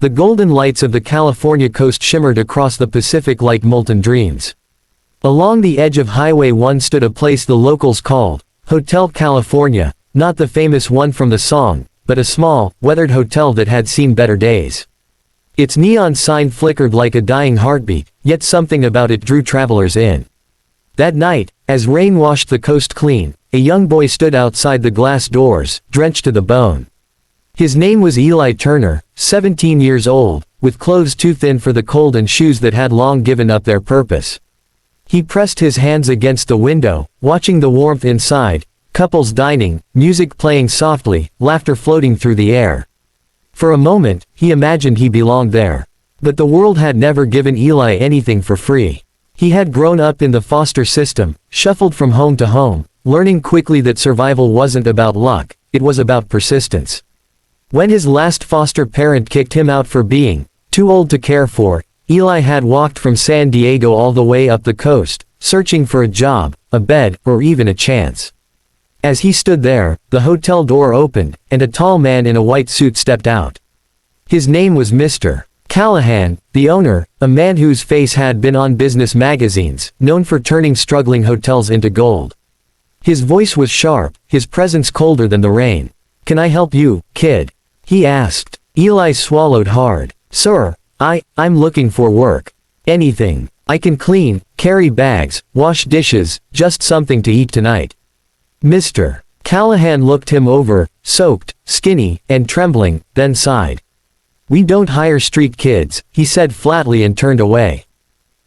The golden lights of the California coast shimmered across the Pacific like molten dreams. Along the edge of Highway 1 stood a place the locals called Hotel California, not the famous one from the song, but a small, weathered hotel that had seen better days. Its neon sign flickered like a dying heartbeat, yet something about it drew travelers in. That night, as rain washed the coast clean, a young boy stood outside the glass doors, drenched to the bone. His name was Eli Turner, 17 years old, with clothes too thin for the cold and shoes that had long given up their purpose. He pressed his hands against the window, watching the warmth inside, couples dining, music playing softly, laughter floating through the air. For a moment, he imagined he belonged there. But the world had never given Eli anything for free. He had grown up in the foster system, shuffled from home to home, learning quickly that survival wasn't about luck, it was about persistence. When his last foster parent kicked him out for being too old to care for, Eli had walked from San Diego all the way up the coast, searching for a job, a bed, or even a chance. As he stood there, the hotel door opened, and a tall man in a white suit stepped out. His name was Mr. Callahan, the owner, a man whose face had been on business magazines, known for turning struggling hotels into gold. His voice was sharp, his presence colder than the rain. "Can I help you, kid?" he asked. Eli swallowed hard. "Sir, I'm looking for work. Anything. I can clean, carry bags, wash dishes, just something to eat tonight." Mr. Callahan looked him over, soaked, skinny, and trembling, then sighed. "We don't hire street kids," he said flatly and turned away.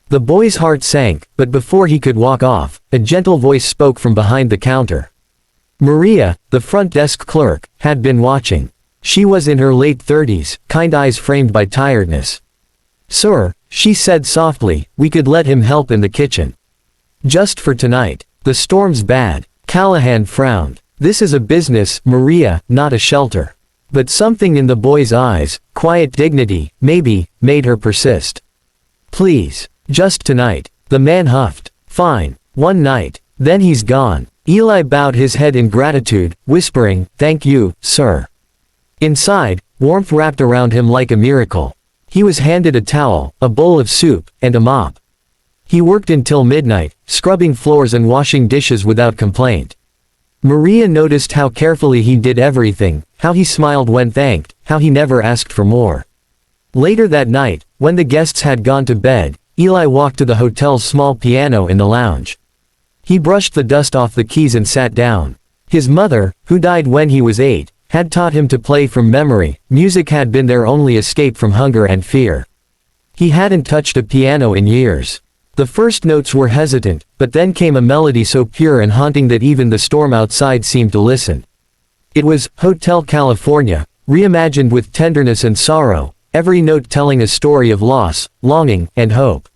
The boy's heart sank, but before he could walk off, a gentle voice spoke from behind the counter. Maria, the front desk clerk, had been watching. She was in her late 30s, kind eyes framed by tiredness. "Sir," she said softly, "we could let him help in the kitchen. Just for tonight. The storm's bad." Callahan frowned. "This is a business, Maria, not a shelter." But something in the boy's eyes, quiet dignity, maybe, made her persist. "Please. Just tonight." The man huffed. "Fine. One night. Then he's gone." Eli bowed his head in gratitude, whispering, "Thank you, sir." Inside, warmth wrapped around him like a miracle. He was handed a towel, a bowl of soup, and a mop. He worked until midnight, scrubbing floors and washing dishes without complaint. Maria noticed how carefully he did everything, how he smiled when thanked, how he never asked for more. Later that night, when the guests had gone to bed, Eli walked to the hotel's small piano in the lounge. He brushed the dust off the keys and sat down. His mother, who died when he was 8, had taught him to play from memory. Music had been their only escape from hunger and fear. He hadn't touched a piano in years. The first notes were hesitant, but then came a melody so pure and haunting that even the storm outside seemed to listen. It was Hotel California, reimagined with tenderness and sorrow, every note telling a story of loss, longing, and hope.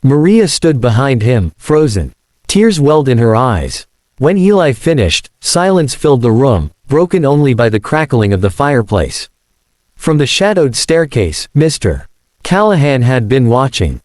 Maria stood behind him, frozen. Tears welled in her eyes. When Eli finished, silence filled the room, broken only by the crackling of the fireplace. From the shadowed staircase, Mr. Callahan had been watching.